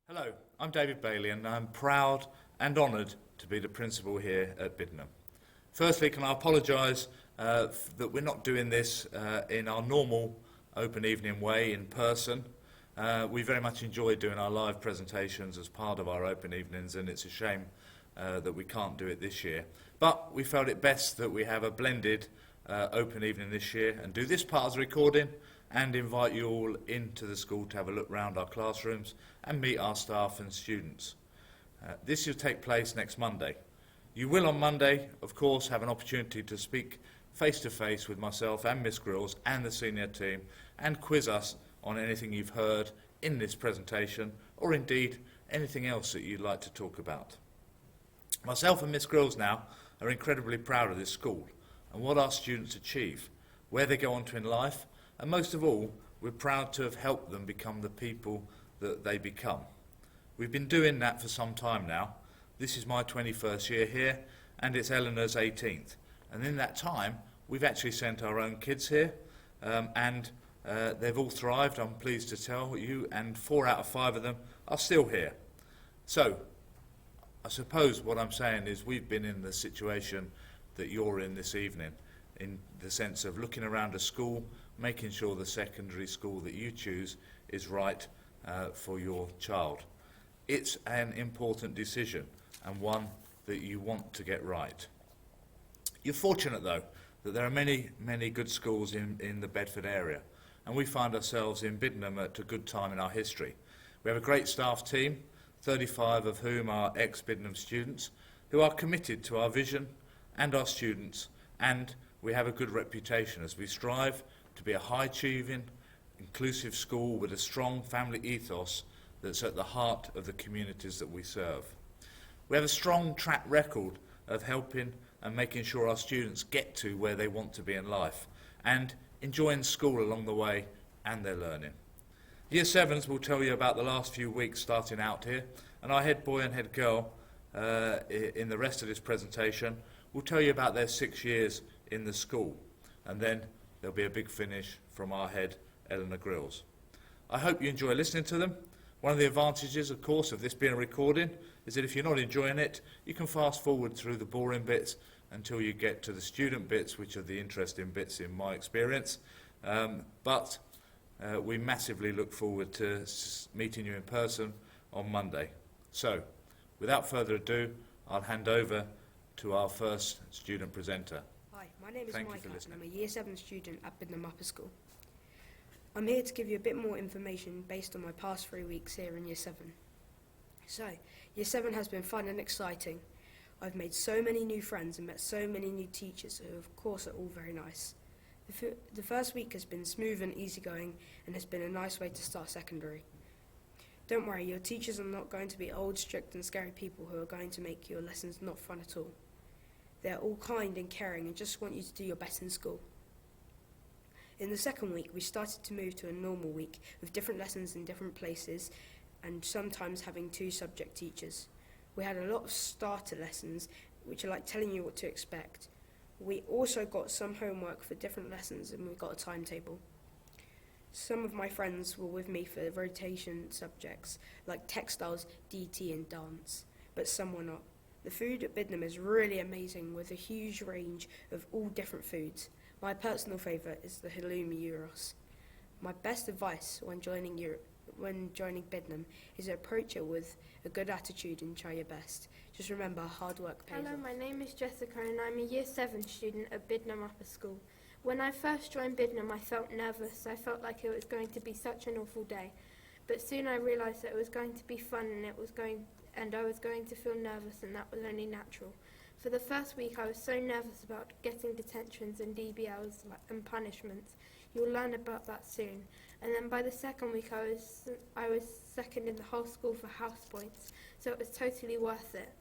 Hello, I'm David Bailey and I'm proud and honoured to be the principal here at Biddenham. Firstly, can I apologise that we're not doing this in our normal open evening way in person. We very much enjoy doing our live presentations as part of our open evenings, and it's a shame that we can't do it this year. But we felt it best that we have a blended open evening this year and do this part of the recording and invite you all into the school to have a look round our classrooms and meet our staff and students. This will take place next Monday. You will on Monday, of course, have an opportunity to speak face-to-face with myself and Miss Grylls and the senior team and quiz us on anything you've heard in this presentation or indeed anything else that you'd like to talk about. Myself and Miss Grylls now are incredibly proud of this school and what our students achieve, where they go on to in life, and most of all, we're proud to have helped them become the people that they become. We've been doing that for some time now. This is my 21st year here, and it's Eleanor's 18th. And in that time, we've actually sent our own kids here, and they've all thrived, I'm pleased to tell you, and 4 out of 5 of them are still here. So, I suppose what I'm saying is we've been in the situation that you're in this evening, in the sense of looking around a school, making sure the secondary school that you choose is right for your child. It's an important decision and one that you want to get right. You're fortunate, though, that there are many, many good schools in the Bedford area, and we find ourselves in Biddenham at a good time in our history. We have a great staff team, 35 of whom are ex-Biddenham students, who are committed to our vision and our students, and we have a good reputation as we strive to be a high-achieving, inclusive school with a strong family ethos that's at the heart of the communities that we serve. We have a strong track record of helping and making sure our students get to where they want to be in life and enjoying school along the way and their learning. Year 7s will tell you about the last few weeks starting out here, and our head boy and head girl in the rest of this presentation will tell you about their 6 years in the school, and then there'll be a big finish from our head, Eleanor Grylls. I hope you enjoy listening to them. One of the advantages, of course, of this being a recording is that if you're not enjoying it, you can fast forward through the boring bits until you get to the student bits, which are the interesting bits in my experience. But we massively look forward to meeting you in person on Monday. So, without further ado, I'll hand over to our first student presenter. Hi, my name is Thank you Micah for listening. and I'm a Year 7 student at Biddenham Upper School. I'm here to give you a bit more information based on my past 3 weeks here in Year 7. So, Year 7 has been fun and exciting. I've made so many new friends and met so many new teachers who of course are all very nice. The first week has been smooth and easygoing and has been a nice way to start secondary. Don't worry, your teachers are not going to be old, strict and scary people who are going to make your lessons not fun at all. They're all kind and caring and just want you to do your best in school. In the second week, we started to move to a normal week with different lessons in different places and sometimes having 2 subject teachers. We had a lot of starter lessons, which are like telling you what to expect. We also got some homework for different lessons and we got a timetable. Some of my friends were with me for rotation subjects like textiles, DT and dance, but some were not. The food at Biddenham is really amazing with a huge range of all different foods. My personal favourite is the halloumi gyros. My best advice when joining Biddenham is to approach it with a good attitude and try your best. Just remember, hard work pays Hello, off. my name is Jessica and I'm a Year 7 student at Biddenham Upper School. When I first joined Biddenham, I felt nervous. I felt like it was going to be such an awful day. But soon I realised that it was going to be fun and I was going to feel nervous, and that was only natural. For the first week I was so nervous about getting detentions and DBLs and punishments. You'll learn about that soon. And then by the second week I was second in the whole school for house points, so it was totally worth it.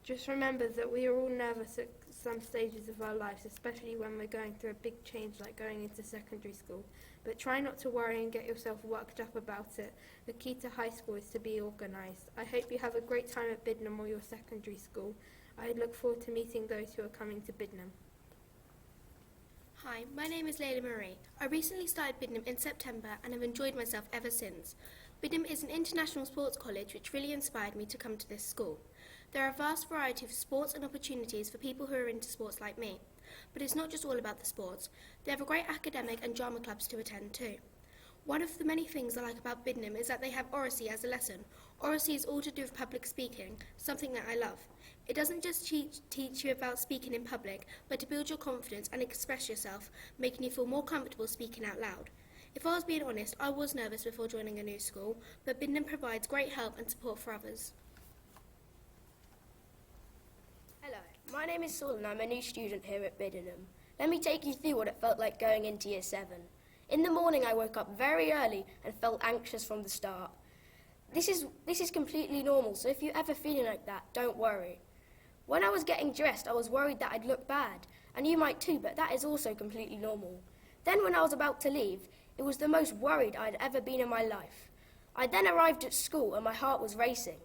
Just remember that we are all nervous at some stages of our lives, especially when we're going through a big change like going into secondary school. But try not to worry and get yourself worked up about it. The key to high school is to be organised. I hope you have a great time at Biddenham or your secondary school. I look forward to meeting those who are coming to Biddenham. Hi, my name is Layla Marie. I recently started Biddenham in September and have enjoyed myself ever since. Biddenham is an international sports college which really inspired me to come to this school. There are a vast variety of sports and opportunities for people who are into sports like me. But it's not just all about the sports. They have a great academic and drama clubs to attend too. One of the many things I like about Biddenham is that they have oracy as a lesson. Oracy is all to do with public speaking, something that I love. It doesn't just teach you about speaking in public, but to build your confidence and express yourself, making you feel more comfortable speaking out loud. If I was being honest, I was nervous before joining a new school, but Biddenham provides great help and support for others. Hello, my name is Saul and I'm a new student here at Biddenham. Let me take you through what it felt like going into Year 7. In the morning I woke up very early and felt anxious from the start. This is completely normal, so if you're ever feeling like that, don't worry. When I was getting dressed, I was worried that I'd look bad, and you might too, but that is also completely normal. Then when I was about to leave, it was the most worried I'd ever been in my life. I then arrived at school and my heart was racing.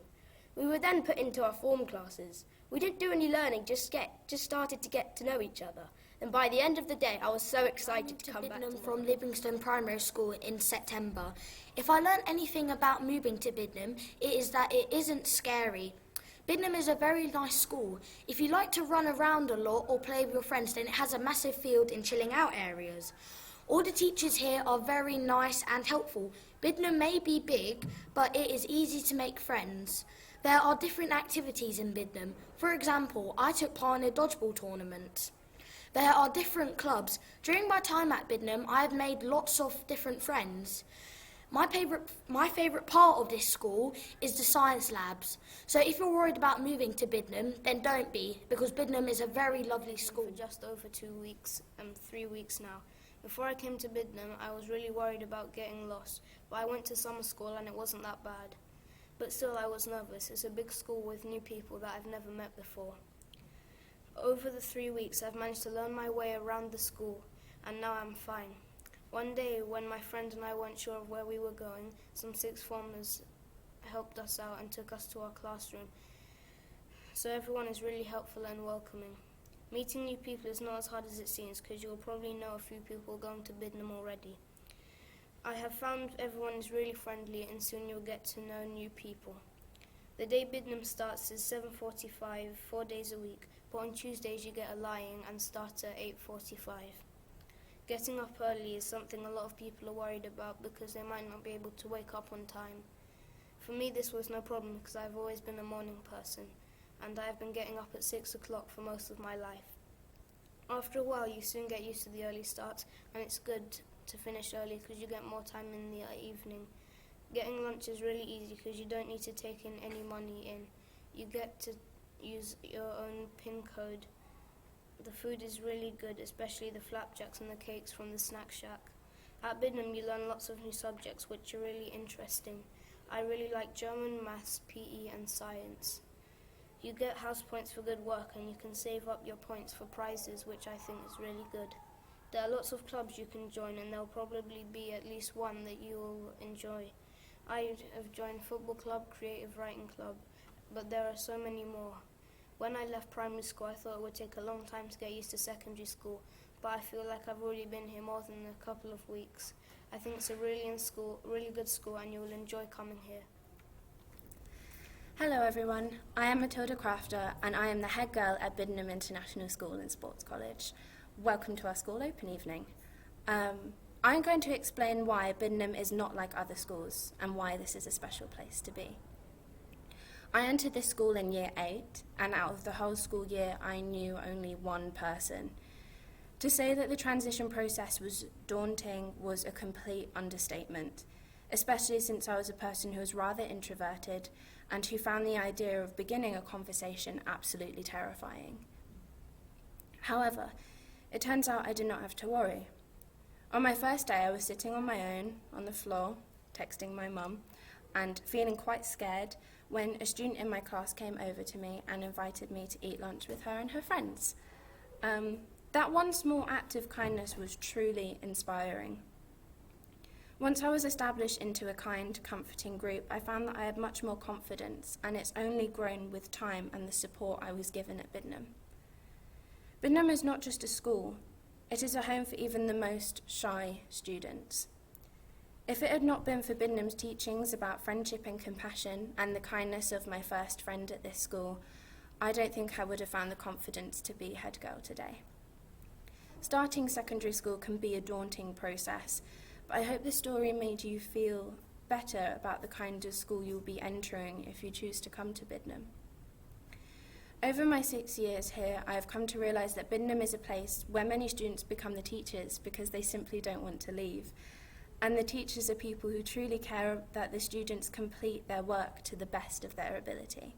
We were then put into our form classes. We didn't do any learning, just started to get to know each other. And by the end of the day, I was so excited to come back to Biddenham from Livingston Primary School in September. If I learned anything about moving to Biddenham, it is that it isn't scary. Biddenham is a very nice school. If you like to run around a lot or play with your friends, then it has a massive field in chilling out areas. All the teachers here are very nice and helpful. Biddenham may be big, but it is easy to make friends. There are different activities in Biddenham. For example, I took part in a dodgeball tournament. There are different clubs. During my time at Biddenham, I have made lots of different friends. My favourite part of this school is the science labs. So if you're worried about moving to Biddenham, then don't be, because Biddenham is a very lovely school. For just over 3 weeks now. Before I came to Biddenham, I was really worried about getting lost, but I went to summer school and it wasn't that bad. But still, I was nervous. It's a big school with new people that I've never met before. Over the 3 weeks, I've managed to learn my way around the school, and now I'm fine. One day, when my friend and I weren't sure of where we were going, some sixth formers helped us out and took us to our classroom. So everyone is really helpful and welcoming. Meeting new people is not as hard as it seems, because you'll probably know a few people going to Biddenham already. I have found everyone is really friendly, and soon you'll get to know new people. The day Biddenham starts is 7:45, 4 days a week, but on Tuesdays you get a lying and start at 8:45. Getting up early is something a lot of people are worried about because they might not be able to wake up on time. For me, this was no problem because I've always been a morning person, and I have been getting up at 6 o'clock for most of my life. After a while, you soon get used to the early starts, and it's good to finish early because you get more time in the evening. Getting lunch is really easy because you don't need to take in any money in. You get to use your own PIN code. The food is really good, especially the flapjacks and the cakes from the snack shack. At Biddenham, you learn lots of new subjects which are really interesting. I really like German, maths, PE and science. You get house points for good work and you can save up your points for prizes, which I think is really good. There are lots of clubs you can join and there'll probably be at least one that you will enjoy. I have joined football club, creative writing club, but there are so many more. When I left primary school, I thought it would take a long time to get used to secondary school, but I feel like I've already been here more than a couple of weeks. I think it's a really good school, and you will enjoy coming here. Hello everyone, I am Matilda Crafter and I am the head girl at Biddenham International School and Sports College. Welcome to our school open evening. I'm going to explain why Biddenham is not like other schools and why this is a special place to be. I entered this school in year 8 and out of the whole school year I knew only one person. To say that the transition process was daunting was a complete understatement, especially since I was a person who was rather introverted and who found the idea of beginning a conversation absolutely terrifying. However, it turns out I did not have to worry. On my first day, I was sitting on my own on the floor, texting my mum, and feeling quite scared when a student in my class came over to me and invited me to eat lunch with her and her friends. That one small act of kindness was truly inspiring. Once I was established into a kind, comforting group, I found that I had much more confidence, and it's only grown with time and the support I was given at Biddenham. Biddenham is not just a school, it is a home for even the most shy students. If it had not been for Biddenham's teachings about friendship and compassion and the kindness of my first friend at this school, I don't think I would have found the confidence to be head girl today. Starting secondary school can be a daunting process, but I hope the story made you feel better about the kind of school you'll be entering if you choose to come to Biddenham. Over my 6 years here, I have come to realise that Biddenham is a place where many students become the teachers because they simply don't want to leave. And the teachers are people who truly care that the students complete their work to the best of their ability.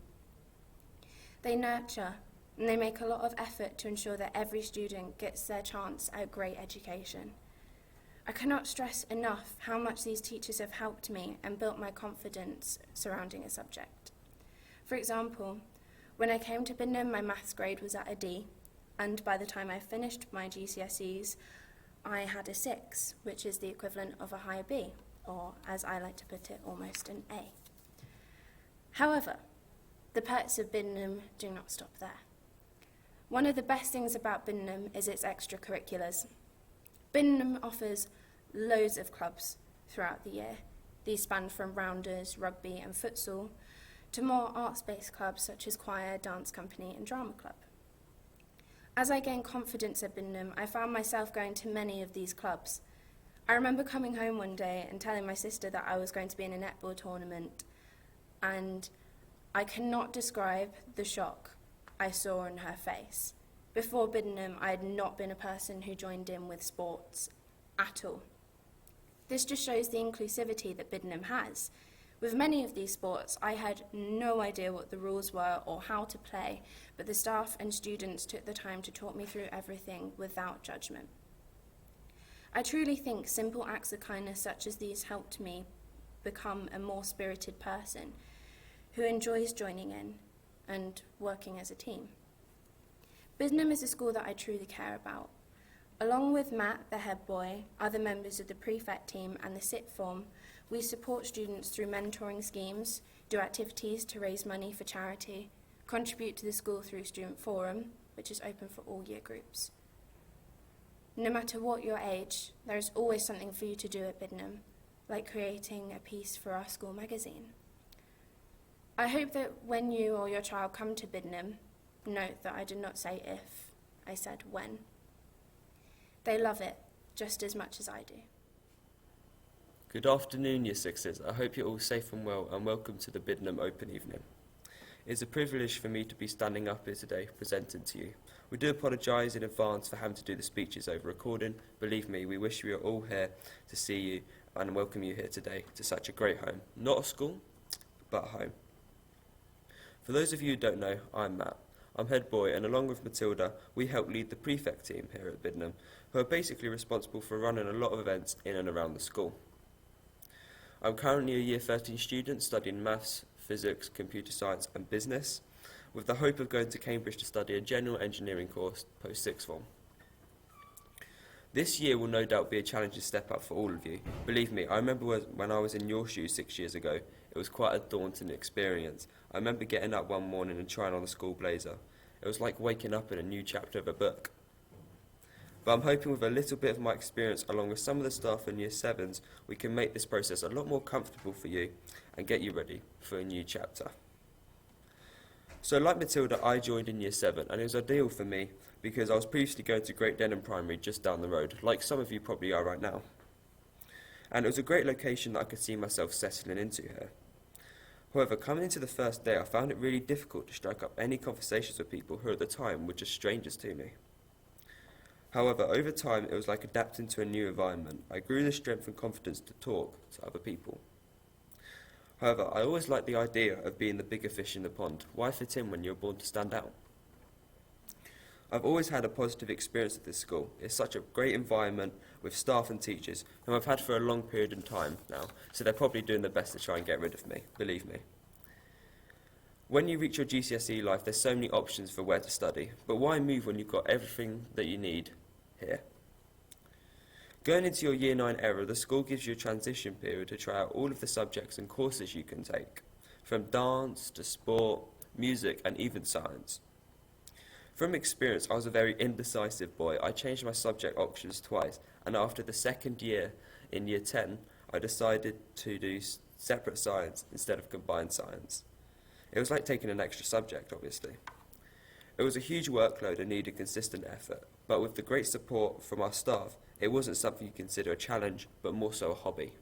They nurture, and they make a lot of effort to ensure that every student gets their chance at great education. I cannot stress enough how much these teachers have helped me and built my confidence surrounding a subject. For example, when I came to Biddenham, my maths grade was at a D, and by the time I finished my GCSEs, I had a 6, which is the equivalent of a high B, or as I like to put it, almost an A. However, the perks of Biddenham do not stop there. One of the best things about Biddenham is its extracurriculars. Biddenham offers loads of clubs throughout the year. These span from rounders, rugby and futsal, to more arts-based clubs such as choir, dance company and drama club. As I gained confidence at Biddenham, I found myself going to many of these clubs. I remember coming home one day and telling my sister that I was going to be in a netball tournament, and I cannot describe the shock I saw on her face. Before Biddenham, I had not been a person who joined in with sports at all. This just shows the inclusivity that Biddenham has. With many of these sports, I had no idea what the rules were or how to play, but the staff and students took the time to talk me through everything without judgment. I truly think simple acts of kindness such as these helped me become a more spirited person who enjoys joining in and working as a team. Biddenham is a school that I truly care about. Along with Matt, the head boy, other members of the prefect team and the sixth form, we support students through mentoring schemes, do activities to raise money for charity, contribute to the school through Student Forum, which is open for all year groups. No matter what your age, there is always something for you to do at Biddenham, like creating a piece for our school magazine. I hope that when you or your child come to Biddenham, note that I did not say if, I said when. They love it just as much as I do. Good afternoon, Year Sixes. I hope you're all safe and well, and welcome to the Biddenham Open Evening. It's a privilege for me to be standing up here today presenting to you. We do apologise in advance for having to do the speeches over recording. Believe me, we wish we were all here to see you and welcome you here today to such a great home. Not a school, but a home. For those of you who don't know, I'm Matt. I'm head boy, and along with Matilda, we help lead the prefect team here at Biddenham, who are basically responsible for running a lot of events in and around the school. I'm currently a Year 13 student studying maths, physics, computer science and business, with the hope of going to Cambridge to study a general engineering course post-sixth form. This year will no doubt be a challenging step up for all of you. Believe me, I remember when I was in your shoes 6 years ago, it was quite a daunting experience. I remember getting up one morning and trying on a school blazer. It was like waking up in a new chapter of a book. But I'm hoping with a little bit of my experience along with some of the staff in Year 7s, we can make this process a lot more comfortable for you and get you ready for a new chapter. So like Matilda, I joined in Year 7 and it was ideal for me because I was previously going to Great Denham Primary just down the road, like some of you probably are right now. And it was a great location that I could see myself settling into here. However, coming into the first day, I found it really difficult to strike up any conversations with people who at the time were just strangers to me. However, over time, it was like adapting to a new environment. I grew the strength and confidence to talk to other people. However, I always liked the idea of being the bigger fish in the pond. Why fit in when you're born to stand out? I've always had a positive experience at this school. It's such a great environment with staff and teachers, whom I've had for a long period of time now, so they're probably doing their best to try and get rid of me, believe me. When you reach your GCSE life, there's so many options for where to study, but why move when you've got everything that you need here? Going into your Year 9 era, the school gives you a transition period to try out all of the subjects and courses you can take, from dance to sport, music and even science. From experience, I was a very indecisive boy. I changed my subject options twice, and after the second year in Year 10, I decided to do separate science instead of combined science. It was like taking an extra subject, obviously. It was a huge workload and needed consistent effort, but with the great support from our staff, it wasn't something you consider a challenge, but more so a hobby.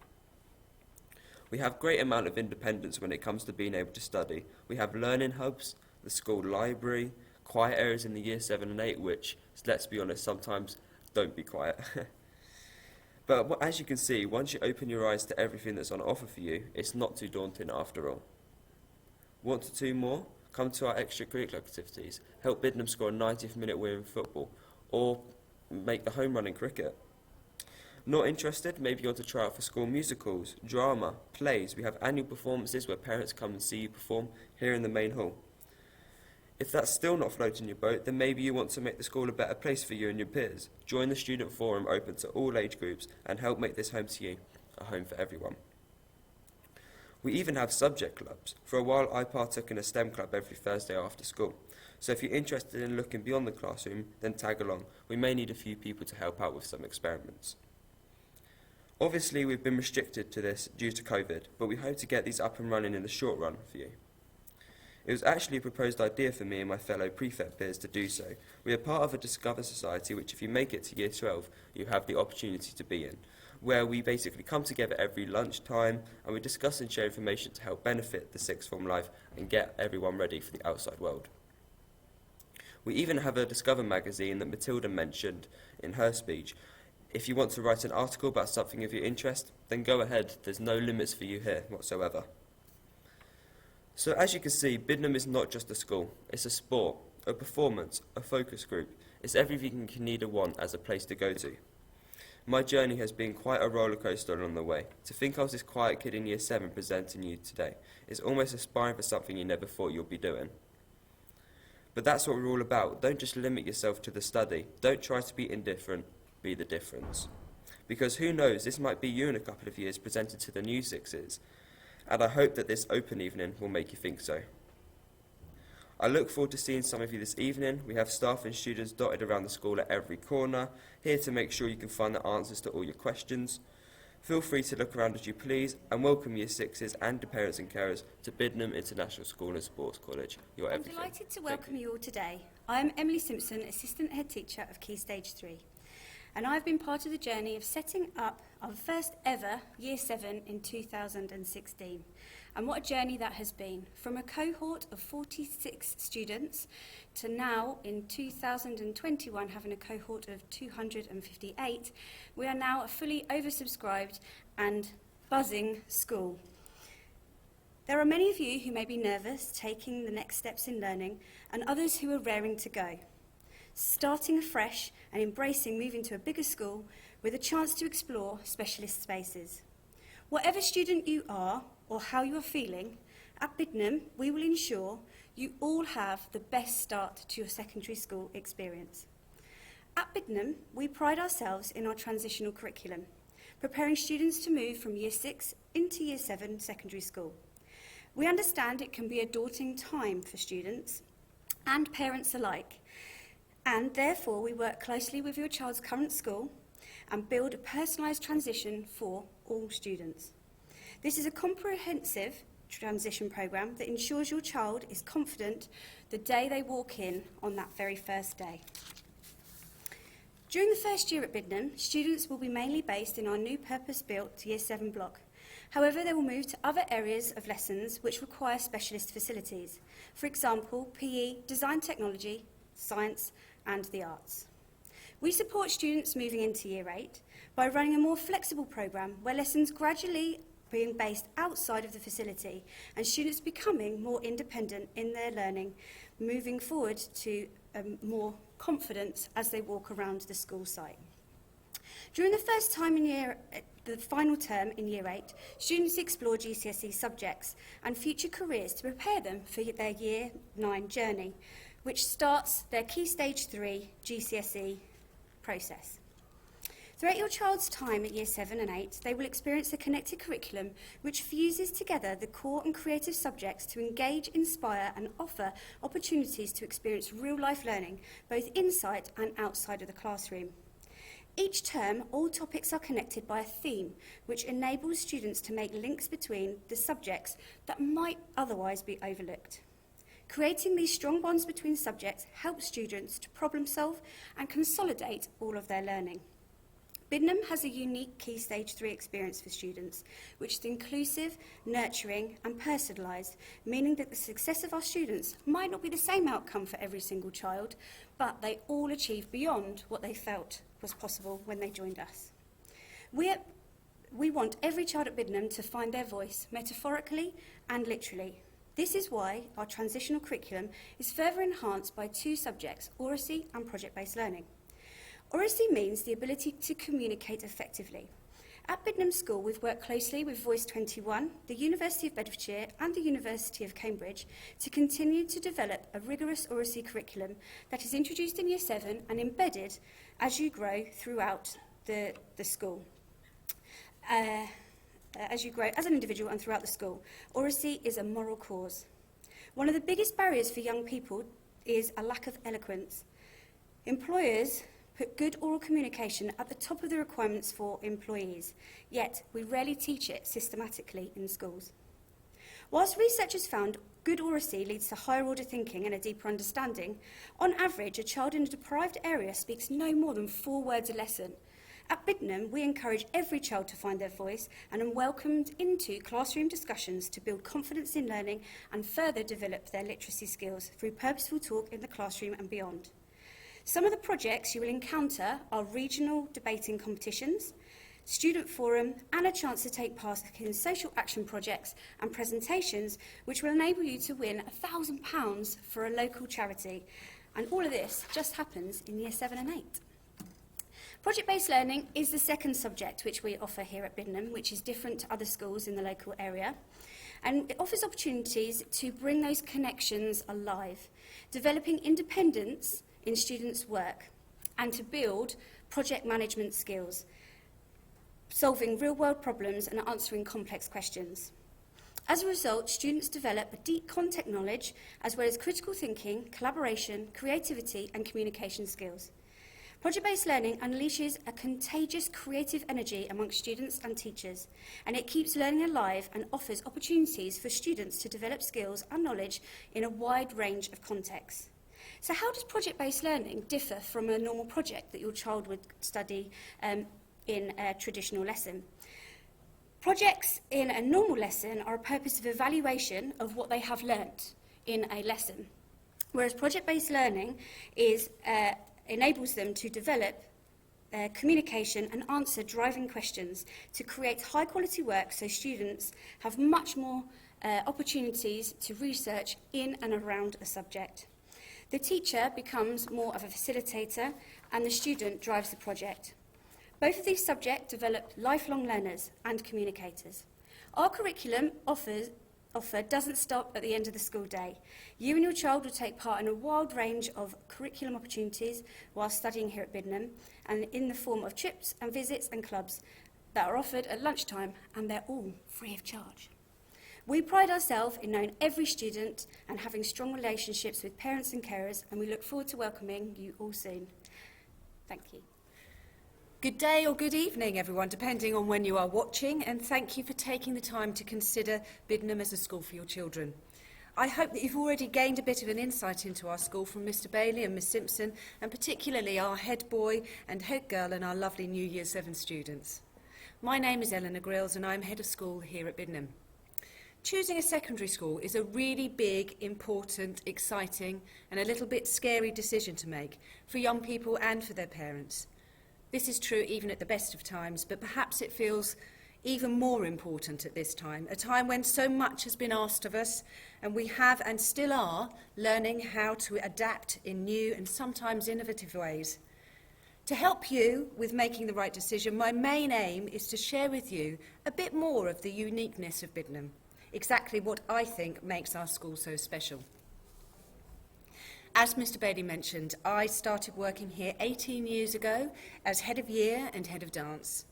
We have great amount of independence when it comes to being able to study. We have learning hubs, the school library, quiet areas in the year 7 and 8, which, let's be honest, sometimes don't be quiet. But as you can see, once you open your eyes to everything that's on offer for you, it's not too daunting after all. Want to do more? Come to our extracurricular activities, help Biddenham score a 90th minute win in football, or make the home run in cricket. Not interested? Maybe you want to try out for school musicals, drama, plays. We have annual performances where parents come and see you perform here in the main hall. If that's still not floating your boat, then maybe you want to make the school a better place for you and your peers. Join the student forum open to all age groups and help make this home to you a home for everyone. We even have subject clubs. For a while I partook in a STEM club every Thursday after school. So if you're interested in looking beyond the classroom, then tag along. We may need a few people to help out with some experiments. Obviously we've been restricted to this due to COVID, but we hope to get these up and running in the short run for you. It was actually a proposed idea for me and my fellow prefect peers to do so. We are part of a Discover Society, which if you make it to Year 12, you have the opportunity to be in, where we basically come together every lunchtime and we discuss and share information to help benefit the sixth form life and get everyone ready for the outside world. We even have a Discover magazine that Matilda mentioned in her speech. If you want to write an article about something of your interest, then go ahead. There's no limits for you here whatsoever. So as you can see, Biddenham is not just a school. It's a sport, a performance, a focus group. It's everything you can need or want as a place to go to. My journey has been quite a roller coaster along the way. To think I was this quiet kid in Year 7 presenting you today is almost aspiring for something you never thought you'd be doing. But that's what we're all about. Don't just limit yourself to the study. Don't try to be indifferent. Be the difference. Because who knows, this might be you in a couple of years presented to the new sixes. And I hope that this open evening will make you think so. I look forward to seeing some of you this evening. We have staff and students dotted around the school at every corner, here to make sure you can find the answers to all your questions. Feel free to look around as you please, and welcome Year 6s and the parents and carers to Biddenham International School and Sports College. You're everything. I'm delighted to welcome you all today. I am Emily Simpson, Assistant Head Teacher of Key Stage 3. And I've been part of the journey of setting up our first ever Year 7 in 2016. And what a journey that has been. From a cohort of 46 students to now in 2021 having a cohort of 258, we are now a fully oversubscribed and buzzing school. There are many of you who may be nervous taking the next steps in learning and others who are raring to go. Starting afresh and embracing moving to a bigger school with a chance to explore specialist spaces. Whatever student you are or how you are feeling, at Biddenham we will ensure you all have the best start to your secondary school experience. At Biddenham, we pride ourselves in our transitional curriculum, preparing students to move from Year 6 into Year 7 secondary school. We understand it can be a daunting time for students and parents alike, and therefore we work closely with your child's current school and build a personalised transition for all students. This is a comprehensive transition programme that ensures your child is confident the day they walk in on that very first day. During the first year at Biddenham, students will be mainly based in our new purpose-built Year 7 block. However, they will move to other areas of lessons which require specialist facilities. For example, PE, design technology, science and the arts. We support students moving into Year 8 by running a more flexible programme where lessons gradually being based outside of the facility and students becoming more independent in their learning, moving forward to more confidence as they walk around the school site. During the first time in the final term in Year 8, students explore GCSE subjects and future careers to prepare them for their Year 9 journey, which starts their Key Stage 3 GCSE process. Throughout your child's time at Year 7 and 8, they will experience a connected curriculum which fuses together the core and creative subjects to engage, inspire and offer opportunities to experience real-life learning, both inside and outside of the classroom. Each term, all topics are connected by a theme, which enables students to make links between the subjects that might otherwise be overlooked. Creating these strong bonds between subjects helps students to problem solve and consolidate all of their learning. Biddenham has a unique Key Stage 3 experience for students, which is inclusive, nurturing and personalised, meaning that the success of our students might not be the same outcome for every single child, but they all achieve beyond what they felt was possible when they joined us. We want every child at Biddenham to find their voice, metaphorically and literally. This is why our transitional curriculum is further enhanced by 2 subjects, oracy and project-based learning. Oracy means the ability to communicate effectively. At Biddenham School, we've worked closely with Voice 21, the University of Bedfordshire and the University of Cambridge to continue to develop a rigorous oracy curriculum that is introduced in Year 7 and embedded as you grow throughout the school. As you grow as an individual and throughout the school. Oracy is a moral cause. One of the biggest barriers for young people is a lack of eloquence. Employers put good oral communication at the top of the requirements for employees, yet we rarely teach it systematically in schools. Whilst research has found good oracy leads to higher order thinking and a deeper understanding, on average a child in a deprived area speaks no more than 4 words a lesson. At Biddenham, we encourage every child to find their voice and are welcomed into classroom discussions to build confidence in learning and further develop their literacy skills through purposeful talk in the classroom and beyond. Some of the projects you will encounter are regional debating competitions, student forum, and a chance to take part in social action projects and presentations, which will enable you to win £1,000 for a local charity. And all of this just happens in Year 7 and 8. Project-based learning is the second subject which we offer here at Biddenham, which is different to other schools in the local area. And it offers opportunities to bring those connections alive, developing independence in students' work, and to build project management skills, solving real-world problems and answering complex questions. As a result, students develop a deep content knowledge, as well as critical thinking, collaboration, creativity, and communication skills. Project-based learning unleashes a contagious creative energy amongst students and teachers, and it keeps learning alive and offers opportunities for students to develop skills and knowledge in a wide range of contexts. So how does project-based learning differ from a normal project that your child would study in a traditional lesson? Projects in a normal lesson are a purpose of evaluation of what they have learnt in a lesson, whereas project-based learning enables them to develop communication and answer driving questions to create high-quality work so students have much more opportunities to research in and around a subject. The teacher becomes more of a facilitator and the student drives the project. Both of these subjects develop lifelong learners and communicators. Our curriculum offer doesn't stop at the end of the school day. You and your child will take part in a wide range of curriculum opportunities while studying here at Biddenham, and in the form of trips and visits and clubs that are offered at lunchtime, and they're all free of charge. We pride ourselves in knowing every student and having strong relationships with parents and carers, and we look forward to welcoming you all soon. Thank you. Good day or good evening, everyone, depending on when you are watching, and thank you for taking the time to consider Biddenham as a school for your children. I hope that you've already gained a bit of an insight into our school from Mr. Bailey and Miss Simpson, and particularly our head boy and head girl and our lovely new Year 7 students. My name is Eleanor Grylls and I'm head of school here at Biddenham. Choosing a secondary school is a really big, important, exciting and a little bit scary decision to make for young people and for their parents. This is true even at the best of times, but perhaps it feels even more important at this time, a time when so much has been asked of us and we have and still are learning how to adapt in new and sometimes innovative ways. To help you with making the right decision, my main aim is to share with you a bit more of the uniqueness of Biddenham, exactly what I think makes our school so special. As Mr. Bailey mentioned, I started working here 18 years ago as head of year and head of dance.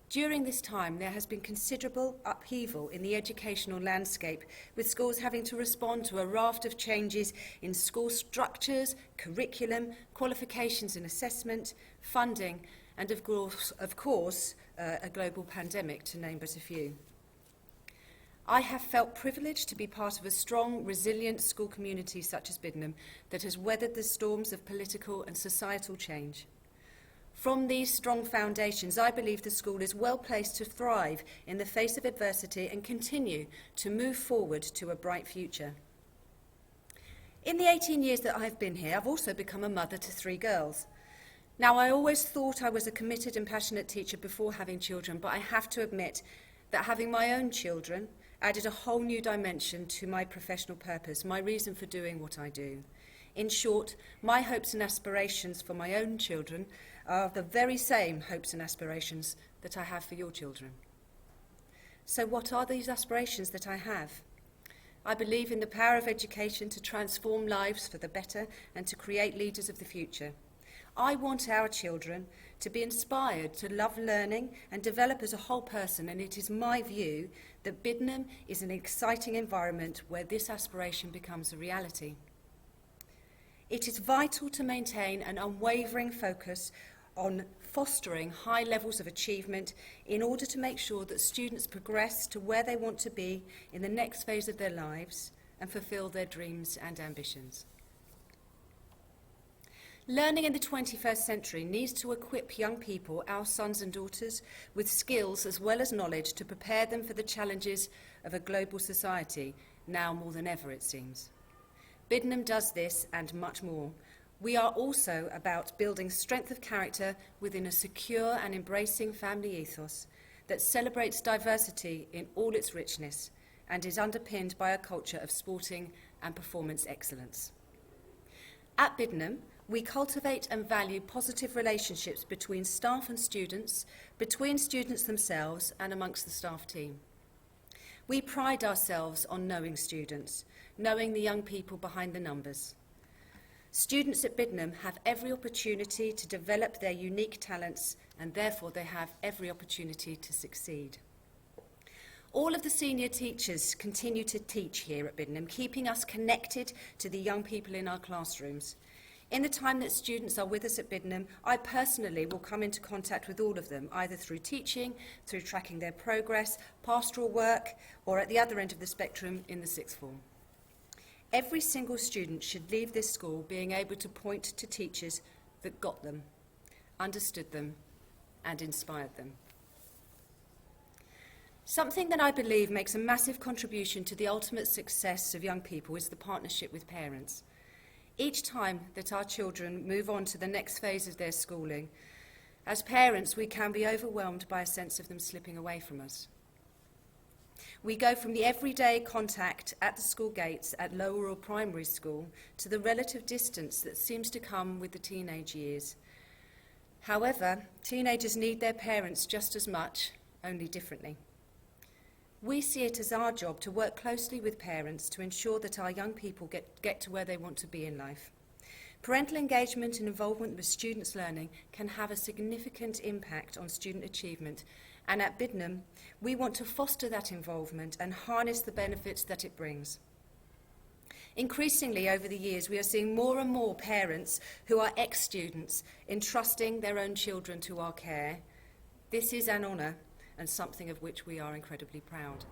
During this time, there has been considerable upheaval in the educational landscape, with schools having to respond to a raft of changes in school structures, curriculum, qualifications and assessment, funding, and of course, a global pandemic, to name but a few. I have felt privileged to be part of a strong, resilient school community such as Biddenham that has weathered the storms of political and societal change. From these strong foundations, I believe the school is well placed to thrive in the face of adversity and continue to move forward to a bright future. In the 18 years that I've been here, I've also become a mother to 3 girls. Now, I always thought I was a committed and passionate teacher before having children, but I have to admit that having my own children added a whole new dimension to my professional purpose, my reason for doing what I do. In short, my hopes and aspirations for my own children are the very same hopes and aspirations that I have for your children. So what are these aspirations that I have? I believe in the power of education to transform lives for the better and to create leaders of the future. I want our children to be inspired to love learning and develop as a whole person, and it is my view that Biddenham is an exciting environment where this aspiration becomes a reality. It is vital to maintain an unwavering focus on fostering high levels of achievement in order to make sure that students progress to where they want to be in the next phase of their lives and fulfil their dreams and ambitions. Learning in the 21st century needs to equip young people, our sons and daughters, with skills as well as knowledge to prepare them for the challenges of a global society, now more than ever it seems. Biddenham does this and much more. We are also about building strength of character within a secure and embracing family ethos that celebrates diversity in all its richness and is underpinned by a culture of sporting and performance excellence. At Biddenham, we cultivate and value positive relationships between staff and students, between students themselves and amongst the staff team. We pride ourselves on knowing students, knowing the young people behind the numbers. Students at Biddenham have every opportunity to develop their unique talents, and therefore they have every opportunity to succeed. All of the senior teachers continue to teach here at Biddenham, keeping us connected to the young people in our classrooms. In the time that students are with us at Biddenham, I personally will come into contact with all of them, either through teaching, through tracking their progress, pastoral work, or at the other end of the spectrum in the sixth form. Every single student should leave this school being able to point to teachers that got them, understood them, and inspired them. Something that I believe makes a massive contribution to the ultimate success of young people is the partnership with parents. Each time that our children move on to the next phase of their schooling, as parents, we can be overwhelmed by a sense of them slipping away from us. We go from the everyday contact at the school gates at lower or primary school to the relative distance that seems to come with the teenage years. However, teenagers need their parents just as much, only differently. We see it as our job to work closely with parents to ensure that our young people get to where they want to be in life. Parental engagement and involvement with students' learning can have a significant impact on student achievement, and at Biddenham, we want to foster that involvement and harness the benefits that it brings. Increasingly over the years, we are seeing more and more parents who are ex-students entrusting their own children to our care. This is an honour and something of which we are incredibly proud.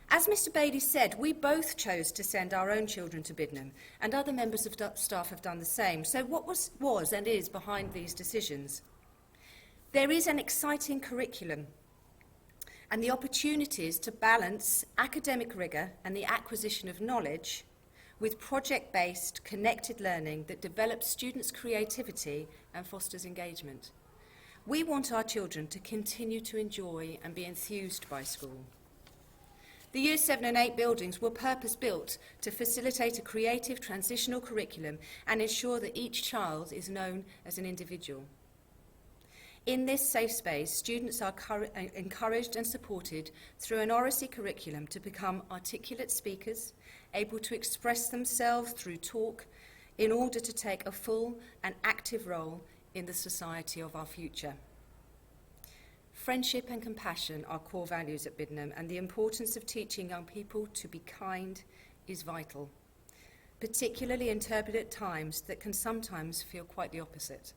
As Mr. Bailey said, we both chose to send our own children to Biddenham, and other members of staff have done the same. So what was and is behind these decisions? There is an exciting curriculum and the opportunities to balance academic rigour and the acquisition of knowledge with project-based, connected learning that develops students' creativity and fosters engagement. We want our children to continue to enjoy and be enthused by school. The Year 7 and 8 buildings were purpose-built to facilitate a creative transitional curriculum and ensure that each child is known as an individual. In this safe space, students are encouraged and supported through an oracy curriculum to become articulate speakers, able to express themselves through talk in order to take a full and active role in the society of our future. Friendship and compassion are core values at Biddenham, and the importance of teaching young people to be kind is vital, particularly in turbulent times that can sometimes feel quite the opposite.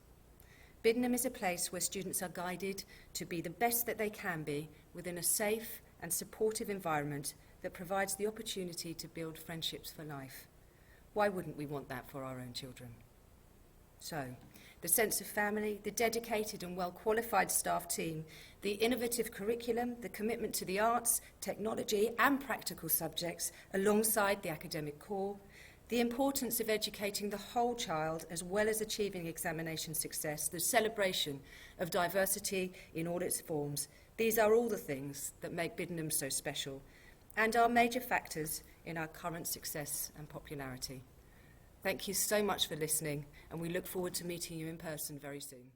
Biddenham is a place where students are guided to be the best that they can be within a safe and supportive environment that provides the opportunity to build friendships for life. Why wouldn't we want that for our own children? So, the sense of family, the dedicated and well-qualified staff team, the innovative curriculum, the commitment to the arts, technology and practical subjects alongside the academic core, the importance of educating the whole child as well as achieving examination success, the celebration of diversity in all its forms, these are all the things that make Biddenham so special and are major factors in our current success and popularity. Thank you so much for listening, and we look forward to meeting you in person very soon.